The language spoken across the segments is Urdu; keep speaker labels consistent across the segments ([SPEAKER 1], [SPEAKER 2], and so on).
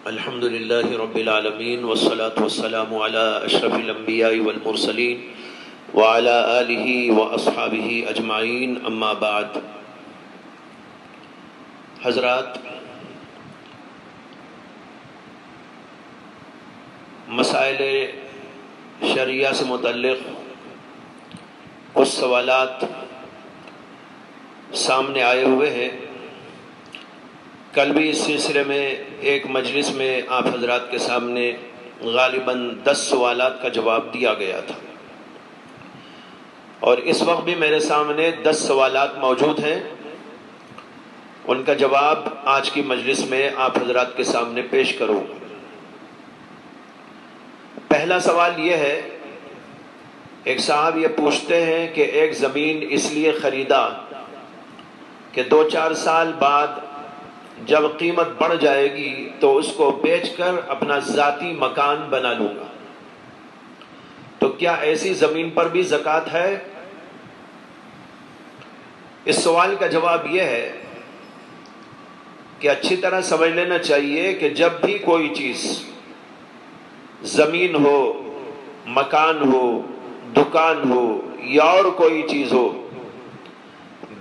[SPEAKER 1] الحمد للہ رب العالمین والصلاة والسلام علی اشرف الانبیاء والمرسلین وعلی آلہ واصحابہ اجمعین، اما بعد۔ حضرات، مسائل شرعیہ سے متعلق کچھ سوالات سامنے آئے ہوئے ہیں۔ کل بھی اس سلسلے میں ایک مجلس میں آپ حضرات کے سامنے غالباً 10 سوالات کا جواب دیا گیا تھا، اور اس وقت بھی میرے سامنے 10 سوالات موجود ہیں۔ ان کا جواب آج کی مجلس میں آپ حضرات کے سامنے پیش کروں۔ پہلا سوال یہ ہے، ایک صاحب یہ پوچھتے ہیں کہ ایک زمین اس لیے خریدا کہ 2-4 سال بعد جب قیمت بڑھ جائے گی تو اس کو بیچ کر اپنا ذاتی مکان بنا لوں گا، تو کیا ایسی زمین پر بھی زکوٰۃ ہے؟ اس سوال کا جواب یہ ہے کہ اچھی طرح سمجھ لینا چاہیے کہ جب بھی کوئی چیز، زمین ہو، مکان ہو، دکان ہو یا اور کوئی چیز ہو،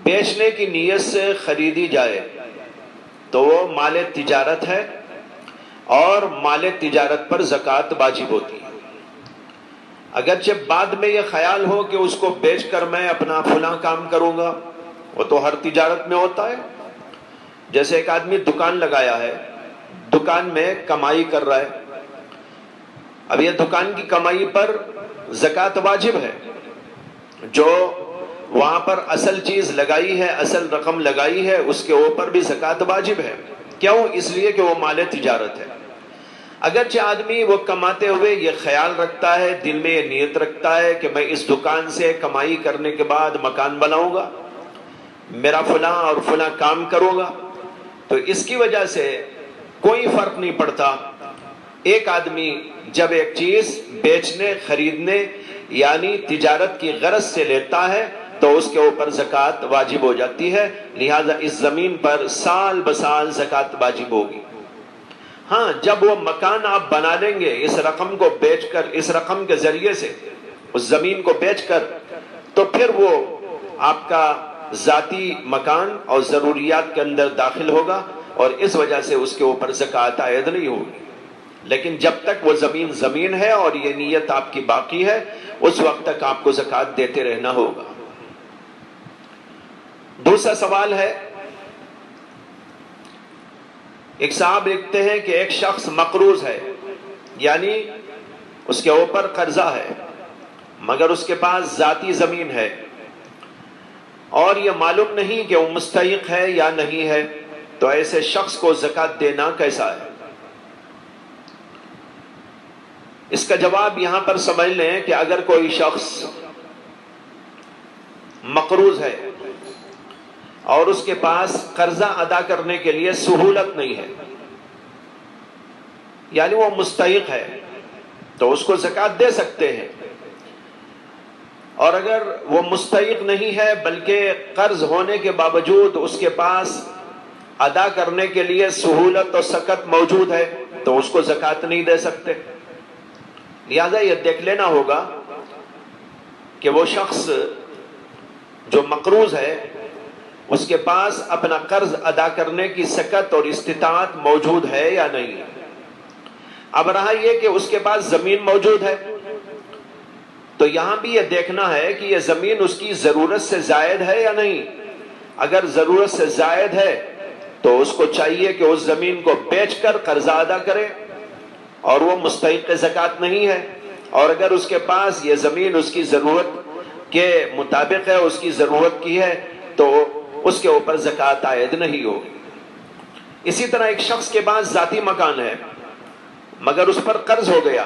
[SPEAKER 1] بیچنے کی نیت سے خریدی جائے تو وہ مال تجارت ہے، اور مال تجارت پر زکوٰۃ واجب ہوتی ہے۔ اگرچہ بعد میں یہ خیال ہو کہ اس کو بیچ کر میں اپنا فلاں کام کروں گا، وہ تو ہر تجارت میں ہوتا ہے۔ جیسے ایک آدمی دکان لگایا ہے، دکان میں کمائی کر رہا ہے، اب یہ دکان کی کمائی پر زکوٰۃ واجب ہے۔ جو وہاں پر اصل چیز لگائی ہے، اصل رقم لگائی ہے، اس کے اوپر بھی زکوٰۃ واجب ہے۔ کیوں؟ اس لیے کہ وہ مال تجارت ہے۔ اگرچہ آدمی وہ کماتے ہوئے یہ خیال رکھتا ہے، دل میں یہ نیت رکھتا ہے کہ میں اس دکان سے کمائی کرنے کے بعد مکان بناؤں گا، میرا فلاں اور فلاں کام کروں گا، تو اس کی وجہ سے کوئی فرق نہیں پڑتا۔ ایک آدمی جب ایک چیز بیچنے، خریدنے یعنی تجارت کی غرض سے لیتا ہے تو اس کے اوپر زکوٰۃ واجب ہو جاتی ہے، لہذا اس زمین پر سال بسال زکوٰۃ واجب ہوگی۔ ہاں، جب وہ مکان آپ بنا لیں گے اس رقم کو بیچ کر، اس رقم کے ذریعے سے اس زمین کو بیچ کر، تو پھر وہ آپ کا ذاتی مکان اور ضروریات کے اندر داخل ہوگا، اور اس وجہ سے اس کے اوپر زکوٰۃ عائد نہیں ہوگی۔ لیکن جب تک وہ زمین زمین ہے اور یہ نیت آپ کی باقی ہے، اس وقت تک آپ کو زکوٰۃ دیتے رہنا ہوگا۔ دوسرا سوال ہے، ایک صاحب لکھتے ہیں کہ ایک شخص مقروض ہے، یعنی اس کے اوپر قرضہ ہے، مگر اس کے پاس ذاتی زمین ہے، اور یہ معلوم نہیں کہ وہ مستحق ہے یا نہیں ہے، تو ایسے شخص کو زکوٰۃ دینا کیسا ہے؟ اس کا جواب یہاں پر سمجھ لیں کہ اگر کوئی شخص مقروض ہے اور اس کے پاس قرضہ ادا کرنے کے لیے سہولت نہیں ہے، یعنی وہ مستحق ہے، تو اس کو زکوٰۃ دے سکتے ہیں۔ اور اگر وہ مستحق نہیں ہے بلکہ قرض ہونے کے باوجود اس کے پاس ادا کرنے کے لیے سہولت اور سکت موجود ہے، تو اس کو زکوٰۃ نہیں دے سکتے۔ لہذا یہ دیکھ لینا ہوگا کہ وہ شخص جو مقروض ہے اس کے پاس اپنا قرض ادا کرنے کی سکت اور استطاعت موجود ہے یا نہیں۔ اب رہا یہ کہ اس کے پاس زمین موجود ہے، تو یہاں بھی یہ دیکھنا ہے کہ یہ زمین اس کی ضرورت سے زائد ہے یا نہیں۔ اگر ضرورت سے زائد ہے تو اس کو چاہیے کہ اس زمین کو بیچ کر قرضہ ادا کرے، اور وہ مستحق زکوٰۃ نہیں ہے۔ اور اگر اس کے پاس یہ زمین اس کی ضرورت کے مطابق ہے، اس کی ضرورت کی ہے، تو اس کے اوپر زکوٰۃ عائد نہیں ہوگی۔ اسی طرح ایک شخص کے پاس ذاتی مکان ہے، مگر اس پر قرض ہو گیا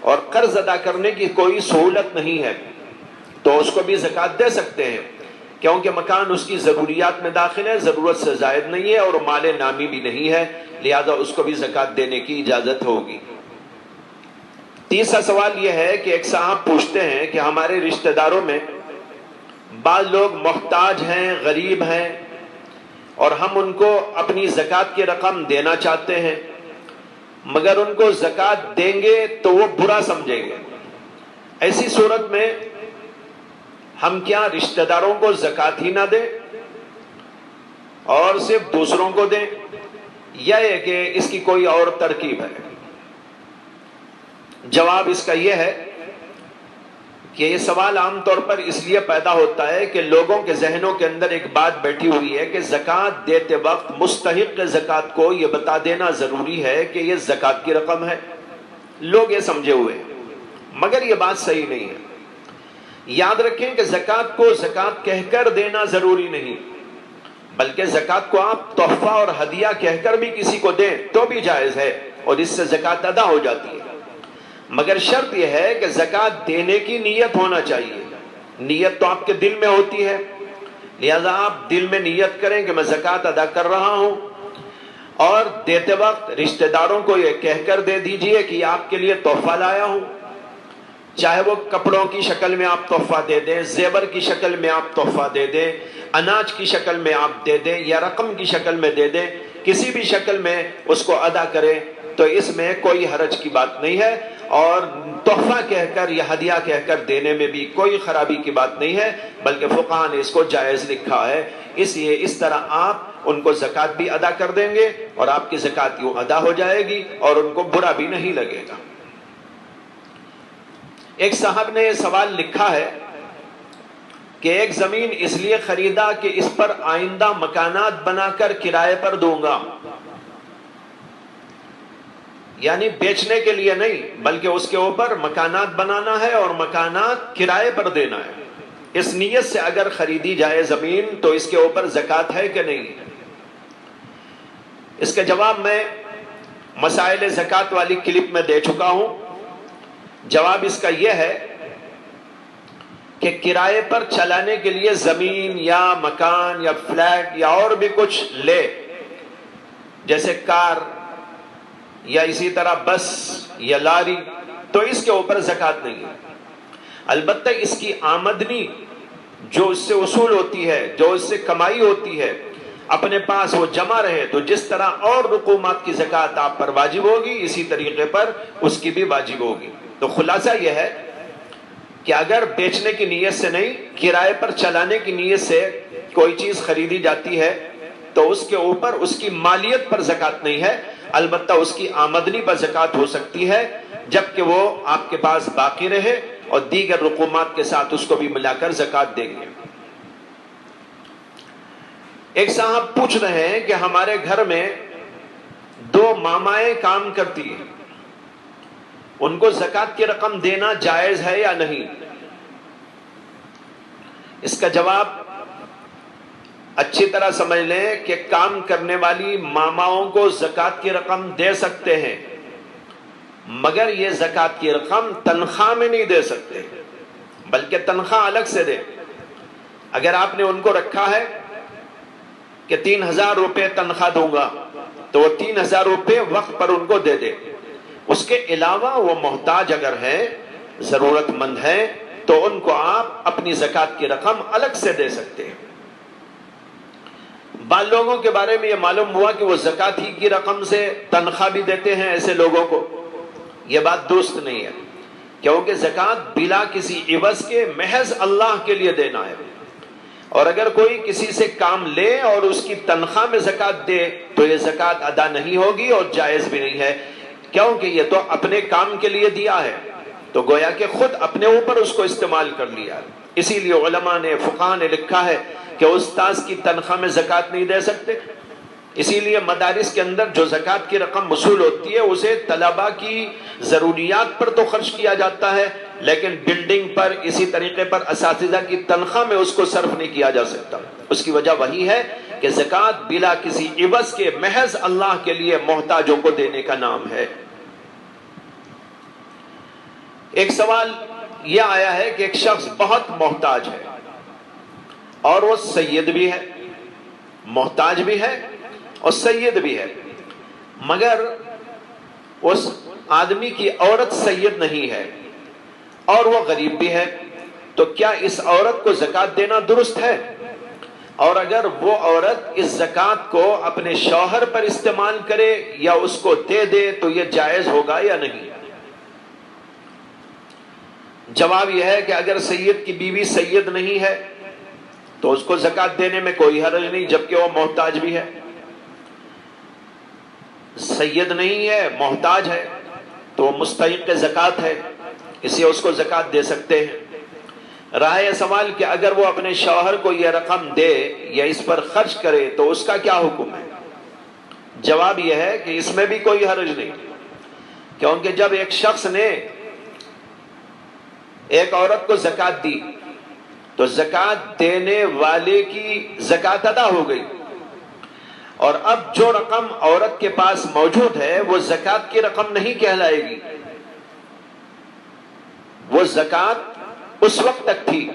[SPEAKER 1] اور قرض ادا کرنے کی کوئی سہولت نہیں ہے، تو اس کو بھی زکوٰۃ دے سکتے ہیں، کیونکہ مکان اس کی ضروریات میں داخل ہے، ضرورت سے زائد نہیں ہے اور مال نامی بھی نہیں ہے، لہذا اس کو بھی زکوٰۃ دینے کی اجازت ہوگی۔ تیسرا سوال یہ ہے کہ ایک صاحب پوچھتے ہیں کہ ہمارے رشتہ داروں میں بعض لوگ محتاج ہیں، غریب ہیں، اور ہم ان کو اپنی زکوٰۃ کی رقم دینا چاہتے ہیں، مگر ان کو زکات دیں گے تو وہ برا سمجھیں گے. ایسی صورت میں ہم کیا رشتہ داروں کو زکات ہی نہ دیں اور صرف دوسروں کو دیں، یا یہ کہ اس کی کوئی اور ترکیب ہے؟ جواب اس کا یہ ہے کہ یہ سوال عام طور پر اس لیے پیدا ہوتا ہے کہ لوگوں کے ذہنوں کے اندر ایک بات بیٹھی ہوئی ہے کہ زکات دیتے وقت مستحق زکات کو یہ بتا دینا ضروری ہے کہ یہ زکات کی رقم ہے. لوگ یہ سمجھے ہوئے ہیں، مگر یہ بات صحیح نہیں ہے. یاد رکھیں کہ زکات کو زکات کہہ کر دینا ضروری نہیں، بلکہ زکات کو آپ تحفہ اور ہدیہ کہہ کر بھی کسی کو دیں تو بھی جائز ہے اور اس سے زکات ادا ہو جاتی ہے. مگر شرط یہ ہے کہ زکات دینے کی نیت ہونا چاہیے. نیت تو آپ کے دل میں ہوتی ہے، لہذا آپ دل میں نیت کریں کہ میں زکات ادا کر رہا ہوں، اور دیتے وقت رشتہ داروں کو یہ کہہ کر دے دیجئے کہ آپ کے لیے تحفہ لایا ہوں. چاہے وہ کپڑوں کی شکل میں آپ تحفہ دے دیں، زیور کی شکل میں آپ تحفہ دے دیں، اناج کی شکل میں آپ دے دیں، یا رقم کی شکل میں دے دیں، کسی بھی شکل میں اس کو ادا کریں تو اس میں کوئی حرج کی بات نہیں ہے. اور تحفہ کہہ کر یا ہدیہ کہہ کر دینے میں بھی کوئی خرابی کی بات نہیں ہے، بلکہ فقہاء نے اس کو جائز لکھا ہے. اس لیے اس طرح آپ ان کو زکات بھی ادا کر دیں گے اور آپ کی زکات یوں ادا ہو جائے گی اور ان کو برا بھی نہیں لگے گا. ایک صاحب نے یہ سوال لکھا ہے کہ ایک زمین اس لیے خریدا کہ اس پر آئندہ مکانات بنا کر کرائے پر دوں گا، یعنی بیچنے کے لیے نہیں بلکہ اس کے اوپر مکانات بنانا ہے اور مکانات کرائے پر دینا ہے. اس نیت سے اگر خریدی جائے زمین تو اس کے اوپر زکات ہے کہ نہیں؟ اس کا جواب میں مسائل زکات والی کلپ میں دے چکا ہوں. جواب اس کا یہ ہے کہ کرائے پر چلانے کے لیے زمین یا مکان یا فلیٹ یا اور بھی کچھ لے، جیسے کار یا اسی طرح بس یا لاری، تو اس کے اوپر زکات نہیں ہے. البتہ اس کی آمدنی جو اس سے وصول ہوتی ہے، جو اس سے کمائی ہوتی ہے، اپنے پاس وہ جمع رہے تو جس طرح اور رقومات کی زکات آپ پر واجب ہوگی اسی طریقے پر اس کی بھی واجب ہوگی. تو خلاصہ یہ ہے کہ اگر بیچنے کی نیت سے نہیں، کرائے پر چلانے کی نیت سے کوئی چیز خریدی جاتی ہے تو اس کے اوپر اس کی مالیت پر زکات نہیں ہے، البتہ اس کی آمدنی پر زکات ہو سکتی ہے جبکہ وہ آپ کے پاس باقی رہے اور دیگر رقومات کے ساتھ اس کو بھی ملا کر زکات دیں گے. ایک صاحب پوچھ رہے ہیں کہ ہمارے گھر میں 2 مامائیں کام کرتی ہیں، ان کو زکات کی رقم دینا جائز ہے یا نہیں؟ اس کا جواب اچھی طرح سمجھ لیں کہ کام کرنے والی ماماؤں کو زکات کی رقم دے سکتے ہیں، مگر یہ زکات کی رقم تنخواہ میں نہیں دے سکتے بلکہ تنخواہ الگ سے دے. اگر آپ نے ان کو رکھا ہے کہ 3,000 روپے تنخواہ دوں گا تو وہ 3,000 روپے وقت پر ان کو دے دے. اس کے علاوہ وہ محتاج اگر ہیں، ضرورت مند ہیں، تو ان کو آپ اپنی زکات کی رقم الگ سے دے سکتے ہیں. بعض لوگوں کے بارے میں یہ معلوم ہوا کہ وہ زکات ہی کی رقم سے تنخواہ بھی دیتے ہیں. ایسے لوگوں کو یہ بات درست نہیں ہے، کیونکہ زکات بلا کسی عوض کے محض اللہ کے لیے دینا ہے. اور اگر کوئی کسی سے کام لے اور اس کی تنخواہ میں زکات دے تو یہ زکات ادا نہیں ہوگی اور جائز بھی نہیں ہے، کیونکہ یہ تو اپنے کام کے لیے دیا ہے تو گویا کہ خود اپنے اوپر اس کو استعمال کر لیا. اسی لیے علماء نے، فقہاء نے لکھا ہے کہ استاذ کی تنخواہ میں زکات نہیں دے سکتے. اسی لیے مدارس کے اندر جو زکات کی رقم وصول ہوتی ہے اسے طلباء کی ضروریات پر تو خرچ کیا جاتا ہے، لیکن بلڈنگ پر، اسی طریقے پر اساتذہ کی تنخواہ میں اس کو صرف نہیں کیا جا سکتا. اس کی وجہ وہی ہے کہ زکات بلا کسی عوض کے محض اللہ کے لیے محتاجوں کو دینے کا نام ہے. ایک سوال یہ آیا ہے کہ ایک شخص بہت محتاج ہے اور وہ سید بھی ہے، محتاج بھی ہے اور سید بھی ہے، مگر اس آدمی کی عورت سید نہیں ہے اور وہ غریب بھی ہے، تو کیا اس عورت کو زکات دینا درست ہے؟ اور اگر وہ عورت اس زکوٰۃ کو اپنے شوہر پر استعمال کرے یا اس کو دے دے تو یہ جائز ہوگا یا نہیں؟ جواب یہ ہے کہ اگر سید کی بیوی سید نہیں ہے تو اس کو زکوٰۃ دینے میں کوئی حرج نہیں، جبکہ وہ محتاج بھی ہے۔ سید نہیں ہے، محتاج ہے، تو وہ مستحق زکوٰۃ ہے، اس لیے اس کو زکوٰۃ دے سکتے ہیں۔ رہا یہ سوال کہ اگر وہ اپنے شوہر کو یہ رقم دے یا اس پر خرچ کرے تو اس کا کیا حکم ہے؟ جواب یہ ہے کہ اس میں بھی کوئی حرج نہیں، کیونکہ جب ایک شخص نے ایک عورت کو زکوٰۃ دی تو زکوٰۃ دینے والے کی زکوٰۃ ادا ہو گئی، اور اب جو رقم عورت کے پاس موجود ہے وہ زکوٰۃ کی رقم نہیں کہلائے گی، وہ زکوٰۃ اس وقت تک تھی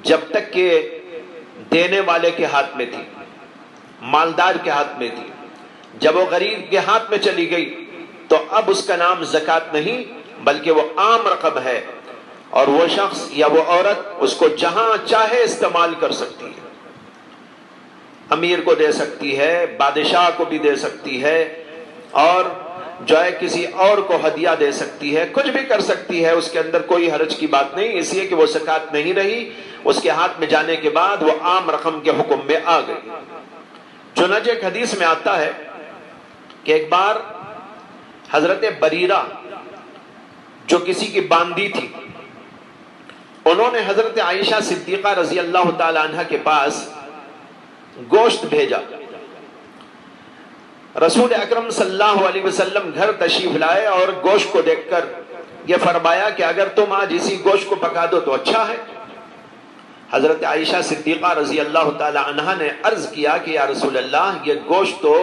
[SPEAKER 1] جب تک کہ دینے والے کے ہاتھ میں تھی، مالدار کے ہاتھ میں تھی۔ جب وہ غریب کے ہاتھ میں چلی گئی تو اب اس کا نام زکوٰۃ نہیں بلکہ وہ عام رقم ہے، اور وہ شخص یا وہ عورت اس کو جہاں چاہے استعمال کر سکتی ہے، امیر کو دے سکتی ہے، بادشاہ کو بھی دے سکتی ہے، اور جو ہے کسی اور کو ہدیہ دے سکتی ہے، کچھ بھی کر سکتی ہے، اس کے اندر کوئی حرج کی بات نہیں، اس لیے کہ وہ زکوٰۃ نہیں رہی، اس کے ہاتھ میں جانے کے بعد وہ عام رقم کے حکم میں آ گئی۔ چنانچہ ایک حدیث میں آتا ہے کہ ایک بار حضرت بریرہ جو کسی کی باندی تھی، انہوں نے حضرت عائشہ صدیقہ رضی اللہ تعالی عنہ کے پاس گوشت بھیجا۔ رسول اکرم صلی اللہ علیہ وسلم گھر تشریف لائے اور گوشت کو دیکھ کر یہ فرمایا کہ اگر تم آج اسی گوشت کو پکا دو تو اچھا ہے۔ حضرت عائشہ صدیقہ رضی اللہ تعالی عنہا نے عرض کیا کہ یا رسول اللہ، یہ گوشت تو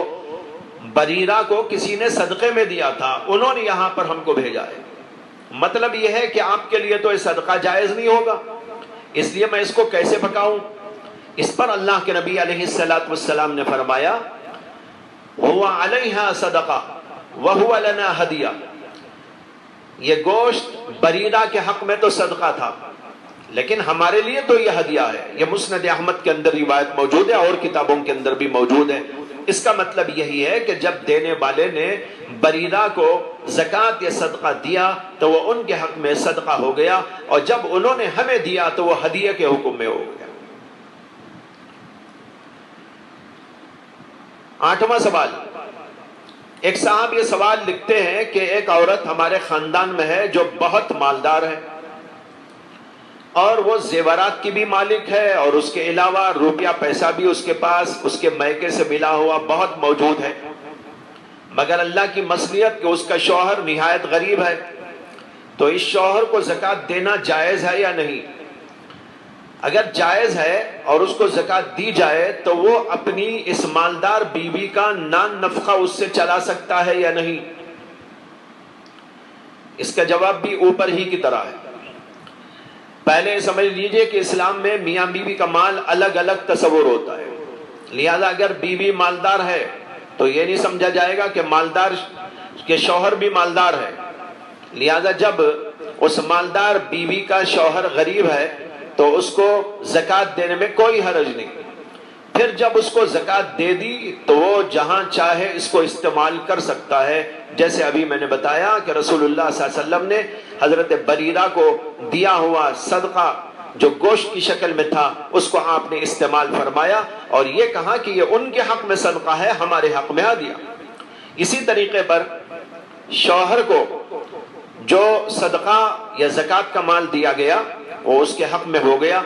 [SPEAKER 1] بریرہ کو کسی نے صدقے میں دیا تھا، انہوں نے یہاں پر ہم کو بھیجا ہے، مطلب یہ ہے کہ آپ کے لیے تو یہ صدقہ جائز نہیں ہوگا، اس لیے میں اس کو کیسے پکاؤں؟ اس پر اللہ کے نبی علیہ السلام نے فرمایا هو علیہا صدقہ وہو لنا ہدیہ، یہ گوشت بریرہ کے حق میں تو صدقہ تھا لیکن ہمارے لیے تو یہ ہدیہ ہے۔ یہ مسند احمد کے اندر روایت موجود ہے اور کتابوں کے اندر بھی موجود ہے۔ اس کا مطلب یہی ہے کہ جب دینے والے نے بریرہ کو زکوٰۃ یا صدقہ دیا تو وہ ان کے حق میں صدقہ ہو گیا، اور جب انہوں نے ہمیں دیا تو وہ ہدیہ کے حکم میں ہو گیا۔ 8واں سوال، ایک صاحب یہ سوال لکھتے ہیں کہ ایک عورت ہمارے خاندان میں ہے جو بہت مالدار ہے اور وہ زیورات کی بھی مالک ہے، اور اس کے علاوہ روپیہ پیسہ بھی اس کے پاس اس کے میکے سے ملا ہوا بہت موجود ہے، مگر اللہ کی مصلحت کہ اس کا شوہر نہایت غریب ہے، تو اس شوہر کو زکوٰۃ دینا جائز ہے یا نہیں؟ اگر جائز ہے اور اس کو زکوٰۃ دی جائے تو وہ اپنی اس مالدار بیوی کا نان نفقہ اس سے چلا سکتا ہے یا نہیں؟ اس کا جواب بھی اوپر ہی کی طرح ہے۔ پہلے سمجھ لیجئے کہ اسلام میں میاں بیوی کا مال الگ الگ تصور ہوتا ہے، لہذا اگر بیوی مالدار ہے تو یہ نہیں سمجھا جائے گا کہ مالدار کے شوہر بھی مالدار ہے، لہذا جب اس مالدار بیوی کا شوہر غریب ہے تو اس کو زکوٰۃ دینے میں کوئی حرج نہیں۔ پھر جب اس کو زکوٰۃ دے دی تو وہ جہاں چاہے اس کو استعمال کر سکتا ہے، جیسے ابھی میں نے بتایا کہ رسول اللہ صلی اللہ علیہ وسلم نے حضرت بریرہ کو دیا ہوا صدقہ جو گوشت کی شکل میں تھا اس کو آپ نے استعمال فرمایا، اور یہ کہا کہ یہ ان کے حق میں صدقہ ہے، ہمارے حق میں آ دیا۔ اسی طریقے پر شوہر کو جو صدقہ یا زکوٰۃ کا مال دیا گیا وہ اس کے حق میں ہو گیا،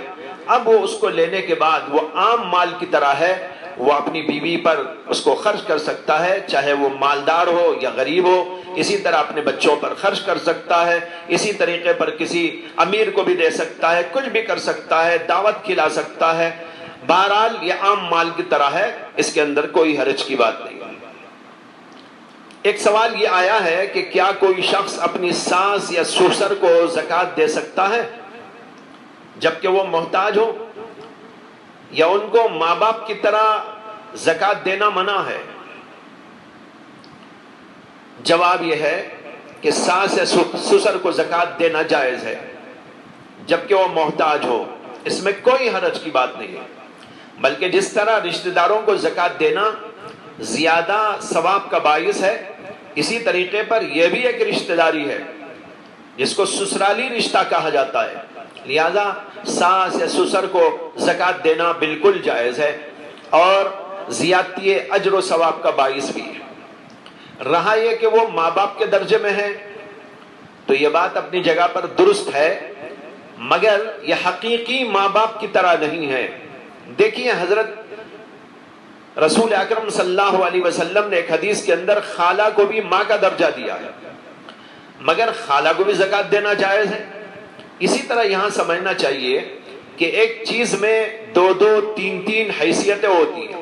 [SPEAKER 1] اب وہ اس کو لینے کے بعد وہ عام مال کی طرح ہے، وہ اپنی بیوی پر اس کو خرچ کر سکتا ہے، چاہے وہ مالدار ہو یا غریب ہو، اسی طرح اپنے بچوں پر خرچ کر سکتا ہے، اسی طریقے پر کسی امیر کو بھی دے سکتا ہے، کچھ بھی کر سکتا ہے، دعوت کھلا سکتا ہے، بہرحال یہ عام مال کی طرح ہے، اس کے اندر کوئی حرج کی بات نہیں۔ ایک سوال یہ آیا ہے کہ کیا کوئی شخص اپنی ساس یا سسر کو زکوٰۃ دے سکتا ہے جبکہ وہ محتاج ہو، یا ان کو ماں باپ کی طرح زکوٰۃ دینا منع ہے؟ جواب یہ ہے کہ ساس یا سسر کو زکوٰۃ دینا جائز ہے جبکہ وہ محتاج ہو، اس میں کوئی حرج کی بات نہیں ہے۔ بلکہ جس طرح رشتہ داروں کو زکوٰۃ دینا زیادہ ثواب کا باعث ہے، اسی طریقے پر یہ بھی ایک رشتہ داری ہے جس کو سسرالی رشتہ کہا جاتا ہے، لہذا ساس یا سسر کو زکوٰۃ دینا بالکل جائز ہے اور زیادتی اجر و ثواب کا باعث بھی ہے۔ رہا یہ کہ وہ ماں باپ کے درجے میں ہے تو یہ بات اپنی جگہ پر درست ہے، مگر یہ حقیقی ماں باپ کی طرح نہیں ہے۔ دیکھیے حضرت رسول اکرم صلی اللہ علیہ وسلم نے ایک حدیث کے اندر خالہ کو بھی ماں کا درجہ دیا ہے، مگر خالہ کو بھی زکوٰۃ دینا جائز ہے۔ اسی طرح یہاں سمجھنا چاہیے کہ ایک چیز میں دو دو تین تین حیثیتیں ہوتی ہیں،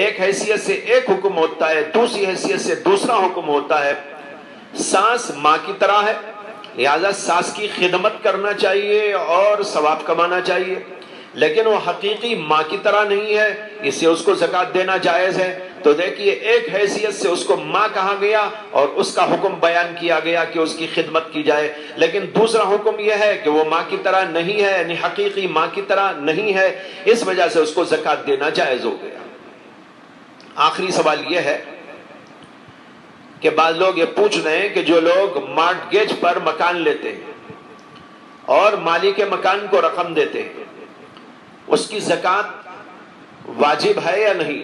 [SPEAKER 1] ایک حیثیت سے ایک حکم ہوتا ہے، دوسری حیثیت سے دوسرا حکم ہوتا ہے۔ ساس ماں کی طرح ہے، لہذا ساس کی خدمت کرنا چاہیے اور ثواب کمانا چاہیے، لیکن وہ حقیقی ماں کی طرح نہیں ہے، اس سے اس کو زکوٰۃ دینا جائز ہے۔ تو دیکھیے ایک حیثیت سے اس کو ماں کہا گیا اور اس کا حکم بیان کیا گیا کہ اس کی خدمت کی جائے، لیکن دوسرا حکم یہ ہے کہ وہ ماں کی طرح نہیں ہے، یعنی حقیقی ماں کی طرح نہیں ہے، اس وجہ سے اس کو زکوٰۃ دینا جائز ہو گیا۔ آخری سوال یہ ہے کہ بعض لوگ یہ پوچھ رہے ہیں کہ جو لوگ مارٹگیج پر مکان لیتے ہیں اور مالک مکان کو رقم دیتے ہیں، اس کی زکوٰۃ واجب ہے یا نہیں؟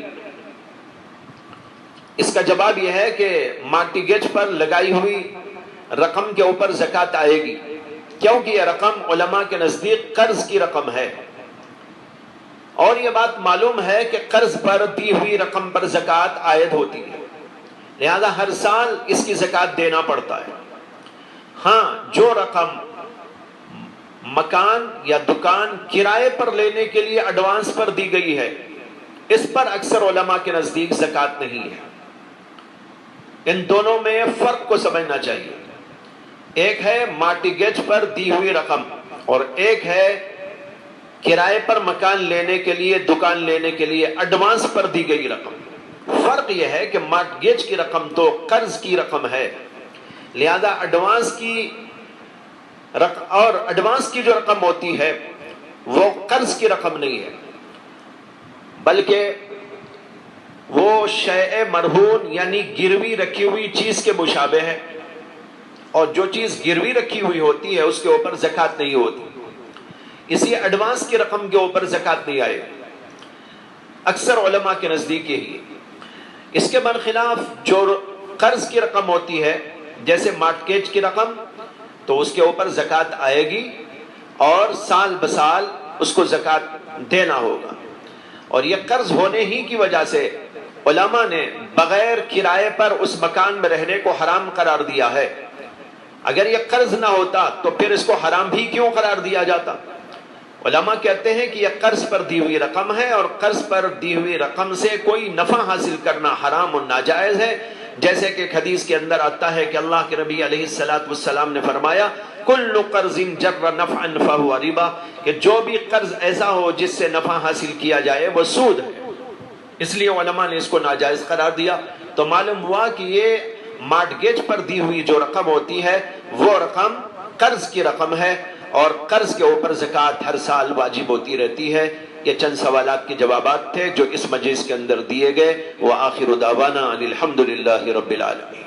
[SPEAKER 1] اس کا جواب یہ ہے کہ مارٹگیج پر لگائی ہوئی رقم کے اوپر زکوٰۃ آئے گی، کیونکہ یہ رقم علماء کے نزدیک قرض کی رقم ہے، اور یہ بات معلوم ہے کہ قرض پر دی ہوئی رقم پر زکوٰۃ عائد ہوتی ہے، لہذا ہر سال اس کی زکوٰۃ دینا پڑتا ہے۔ ہاں، جو رقم مکان یا دکان کرائے پر لینے کے لیے ایڈوانس پر دی گئی ہے، اس پر اکثر علماء کے نزدیک زکوٰۃ نہیں ہے۔ ان دونوں میں فرق کو سمجھنا چاہیے، ایک ہے مارٹگیج پر دی ہوئی رقم اور ایک ہے کرائے پر مکان لینے کے لیے، دکان لینے کے لیے ایڈوانس پر دی گئی رقم۔ فرق یہ ہے کہ مارٹگیج کی رقم تو قرض کی رقم ہے، لہذا ایڈوانس کی جو رقم ہوتی ہے وہ قرض کی رقم نہیں ہے، بلکہ وہ شیء مرہون یعنی گروی رکھی ہوئی چیز کے مشابہ ہے، اور جو چیز گروی رکھی ہوئی ہوتی ہے اس کے اوپر زکوٰۃ نہیں ہوتی، اس لیے ایڈوانس کی رقم کے اوپر زکوٰۃ نہیں آئے، اکثر علماء کے نزدیک یہی ہے۔ اس کے برخلاف جو قرض کی رقم ہوتی ہے جیسے مارٹگیج کی رقم، تو اس کے اوپر زکوٰۃ آئے گی اور سال بسال اس کو زکوٰۃ دینا ہوگا، اور یہ قرض ہونے ہی کی وجہ سے علماء نے بغیر کرائے پر اس مکان میں رہنے کو حرام قرار دیا ہے۔ اگر یہ قرض نہ ہوتا تو پھر اس کو حرام بھی کیوں قرار دیا جاتا؟ علماء کہتے ہیں کہ یہ قرض پر دی ہوئی رقم ہے، اور قرض پر دی ہوئی رقم سے کوئی نفع حاصل کرنا حرام و ناجائز ہے، جیسے کہ ایک حدیث کے اندر آتا ہے کہ اللہ کے نبی علیہ السلام نے فرمایا کل قرض جر نفعا فہو ربا، کہ جو بھی قرض ایسا ہو جس سے نفع حاصل کیا جائے وہ سود ہے، اس لیے علماء نے اس کو ناجائز قرار دیا۔ تو معلوم ہوا کہ یہ مارٹگیج پر دی ہوئی جو رقم ہوتی ہے وہ رقم قرض کی رقم ہے، اور قرض کے اوپر زکوٰۃ ہر سال واجب ہوتی رہتی ہے۔ یہ چند سوالات کے جوابات تھے جو اس مجلس کے اندر دیے گئے۔ وآخر دعوانا ان الحمد للہ رب العالمین۔